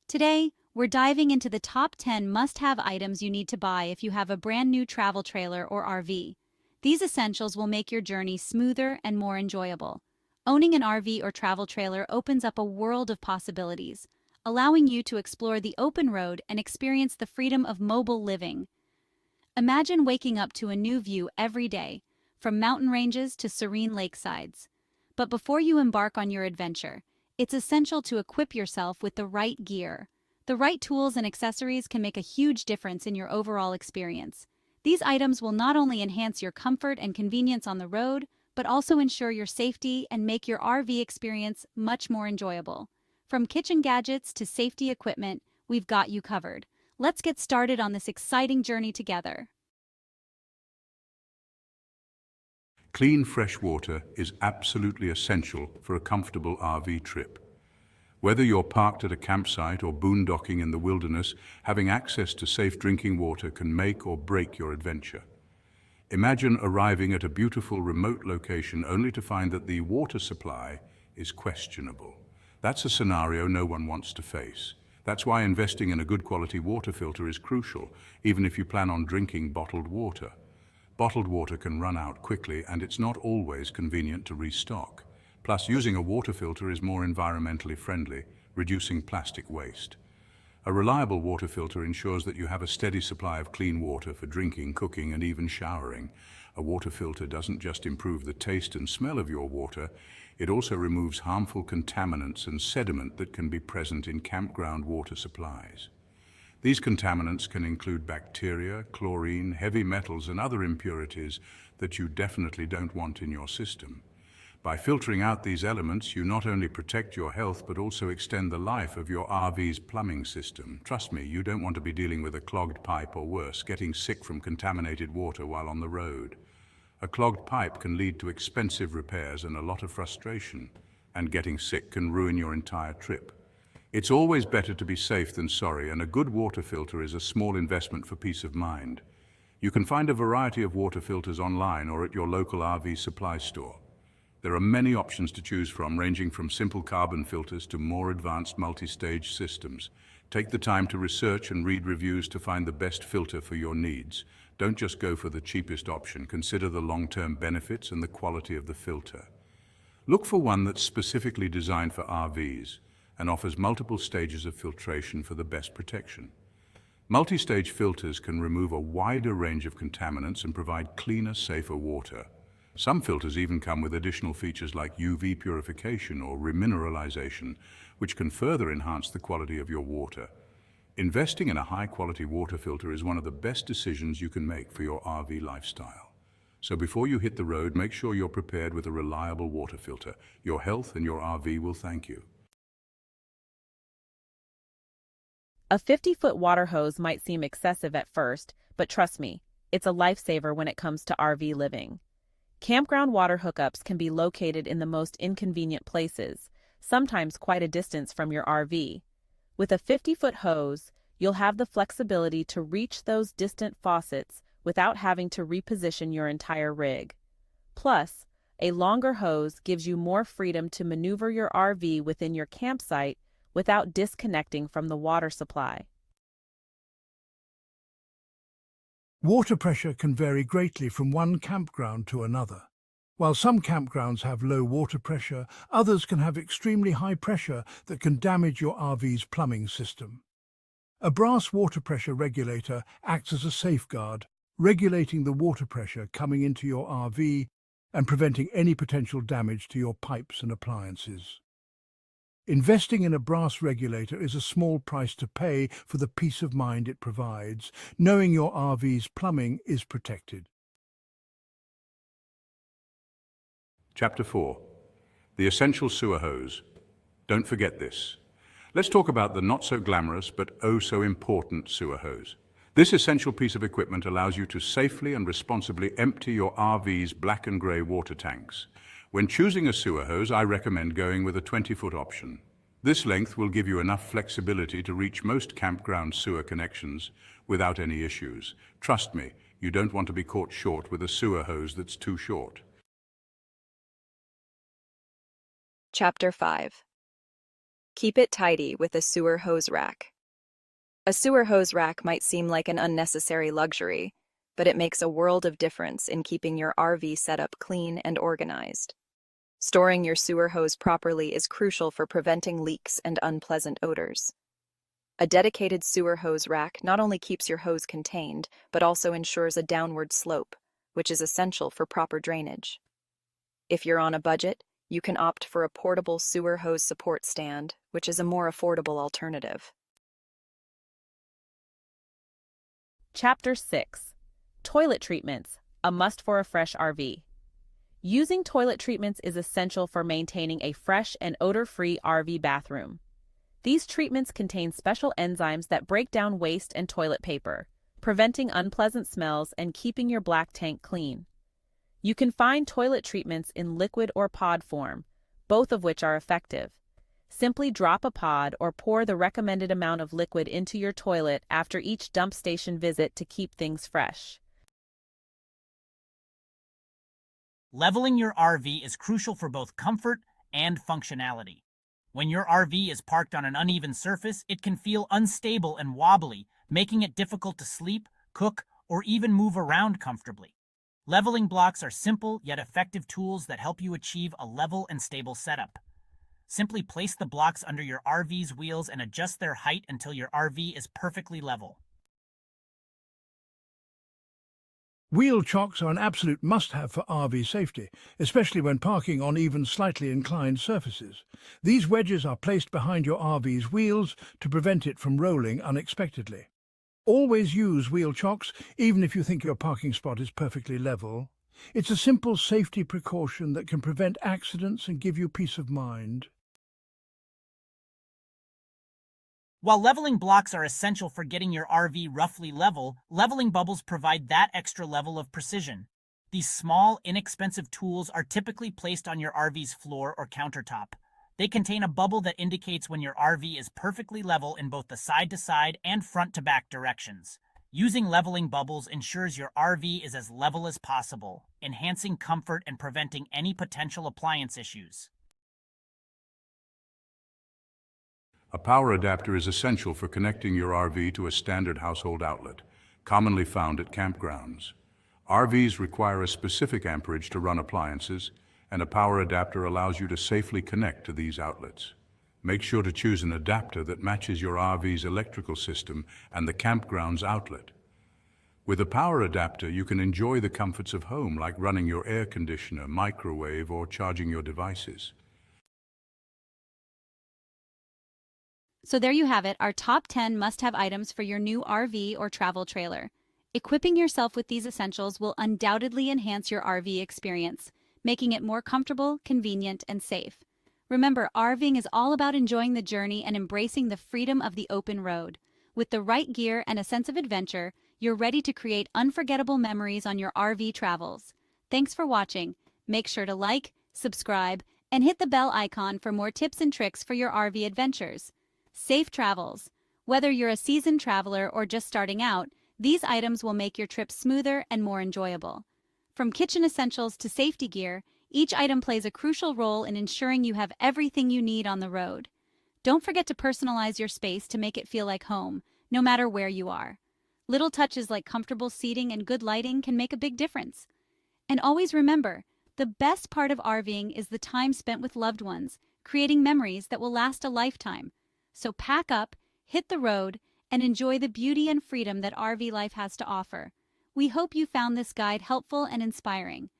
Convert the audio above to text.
Today, we're diving into the top 10 must-have items you need to buy if you have a brand new travel trailer or RV. These essentials will make your journey smoother and more enjoyable. Owning an RV or travel trailer opens up a world of possibilities, allowing you to explore the open road and experience the freedom of mobile living. Imagine waking up to a new view every day, from mountain ranges to serene lakesides. But before you embark on your adventure, it's essential to equip yourself with the right gear. The right tools and accessories can make a huge difference in your overall experience. These items will not only enhance your comfort and convenience on the road, but also ensure your safety and make your RV experience much more enjoyable. From kitchen gadgets to safety equipment, we've got you covered. Let's get started on this exciting journey together. Clean fresh water is absolutely essential for a comfortable RV trip. Whether you're parked at a campsite or boondocking in the wilderness, having access to safe drinking water can make or break your adventure. Imagine arriving at a beautiful remote location only to find that the water supply is questionable. That's a scenario no one wants to face. That's why investing in a good quality water filter is crucial, even if you plan on drinking bottled water. Bottled water can run out quickly, and it's not always convenient to restock. Plus, using a water filter is more environmentally friendly, reducing plastic waste. A reliable water filter ensures that you have a steady supply of clean water for drinking, cooking, and even showering. A water filter doesn't just improve the taste and smell of your water, it also removes harmful contaminants and sediment that can be present in campground water supplies. These contaminants can include bacteria, chlorine, heavy metals, and other impurities that you definitely don't want in your system. By filtering out these elements, you not only protect your health but also extend the life of your RV's plumbing system. Trust me, you don't want to be dealing with a clogged pipe or worse, getting sick from contaminated water while on the road. A clogged pipe can lead to expensive repairs and a lot of frustration, and getting sick can ruin your entire trip. It's always better to be safe than sorry, and a good water filter is a small investment for peace of mind. You can find a variety of water filters online or at your local RV supply store. There are many options to choose from, ranging from simple carbon filters to more advanced multi-stage systems. Take the time to research and read reviews to find the best filter for your needs. Don't just go for the cheapest option. Consider the long-term benefits and the quality of the filter. Look for one that's specifically designed for RVs and offers multiple stages of filtration for the best protection. Multi-stage filters can remove a wider range of contaminants and provide cleaner, safer water. Some filters even come with additional features like UV purification or remineralization, which can further enhance the quality of your water. Investing in a high-quality water filter is one of the best decisions you can make for your RV lifestyle. So before you hit the road, make sure you're prepared with a reliable water filter. Your health and your RV will thank you. A 50-foot water hose might seem excessive at first, but trust me, it's a lifesaver when it comes to RV living. Campground water hookups can be located in the most inconvenient places, sometimes quite a distance from your RV. With a 50-foot hose, you'll have the flexibility to reach those distant faucets without having to reposition your entire rig. Plus, a longer hose gives you more freedom to maneuver your RV within your campsite without disconnecting from the water supply. Water pressure can vary greatly from one campground to another. While some campgrounds have low water pressure, others can have extremely high pressure that can damage your RV's plumbing system. A brass water pressure regulator acts as a safeguard, regulating the water pressure coming into your RV and preventing any potential damage to your pipes and appliances. Investing in a brass regulator is a small price to pay for the peace of mind it provides, knowing your RV's plumbing is protected. Chapter 4. The Essential Sewer Hose. Don't forget this. Let's talk about the not-so-glamorous but oh-so-important sewer hose. This essential piece of equipment allows you to safely and responsibly empty your RV's black and grey water tanks. When choosing a sewer hose, I recommend going with a 20-foot option. This length will give you enough flexibility to reach most campground sewer connections without any issues. Trust me, you don't want to be caught short with a sewer hose that's too short. Chapter 5. Keep it tidy with a sewer hose rack. A sewer hose rack might seem like an unnecessary luxury, but it makes a world of difference in keeping your RV setup clean and organized. Storing your sewer hose properly is crucial for preventing leaks and unpleasant odors. A dedicated sewer hose rack not only keeps your hose contained, but also ensures a downward slope, which is essential for proper drainage. If you're on a budget, you can opt for a portable sewer hose support stand, which is a more affordable alternative. Chapter 6. Toilet Treatments, a must for a fresh RV. Using toilet treatments is essential for maintaining a fresh and odor-free RV bathroom. These treatments contain special enzymes that break down waste and toilet paper, preventing unpleasant smells and keeping your black tank clean. You can find toilet treatments in liquid or pod form, both of which are effective. Simply drop a pod or pour the recommended amount of liquid into your toilet after each dump station visit to keep things fresh. Leveling your RV is crucial for both comfort and functionality. When your RV is parked on an uneven surface, it can feel unstable and wobbly, making it difficult to sleep, cook, or even move around comfortably. Leveling blocks are simple yet effective tools that help you achieve a level and stable setup. Simply place the blocks under your RV's wheels and adjust their height until your RV is perfectly level. Wheel chocks are an absolute must-have for RV safety, especially when parking on even slightly inclined surfaces. These wedges are placed behind your RV's wheels to prevent it from rolling unexpectedly. Always use wheel chocks, even if you think your parking spot is perfectly level. It's a simple safety precaution that can prevent accidents and give you peace of mind. While leveling blocks are essential for getting your RV roughly level, leveling bubbles provide that extra level of precision. These small, inexpensive tools are typically placed on your RV's floor or countertop. They contain a bubble that indicates when your RV is perfectly level in both the side-to-side and front-to-back directions. Using leveling bubbles ensures your RV is as level as possible, enhancing comfort and preventing any potential appliance issues. A power adapter is essential for connecting your RV to a standard household outlet, commonly found at campgrounds. RVs require a specific amperage to run appliances, and a power adapter allows you to safely connect to these outlets. Make sure to choose an adapter that matches your RV's electrical system and the campground's outlet. With a power adapter, you can enjoy the comforts of home, like running your air conditioner, microwave, or charging your devices. So there you have it, our top 10 must-have items for your new RV or travel trailer. Equipping yourself with these essentials will undoubtedly enhance your RV experience, making it more comfortable, convenient, and safe. Remember, RVing is all about enjoying the journey and embracing the freedom of the open road. With the right gear and a sense of adventure, you're ready to create unforgettable memories on your RV travels. Thanks for watching. Make sure to like, subscribe, and hit the bell icon for more tips and tricks for your RV adventures. Safe travels. Whether you're a seasoned traveler or just starting out, these items will make your trip smoother and more enjoyable. From kitchen essentials to safety gear, each item plays a crucial role in ensuring you have everything you need on the road. Don't forget to personalize your space to make it feel like home, no matter where you are. Little touches like comfortable seating and good lighting can make a big difference. And always remember, the best part of RVing is the time spent with loved ones, creating memories that will last a lifetime. So pack up, hit the road, and enjoy the beauty and freedom that RV life has to offer. We hope you found this guide helpful and inspiring.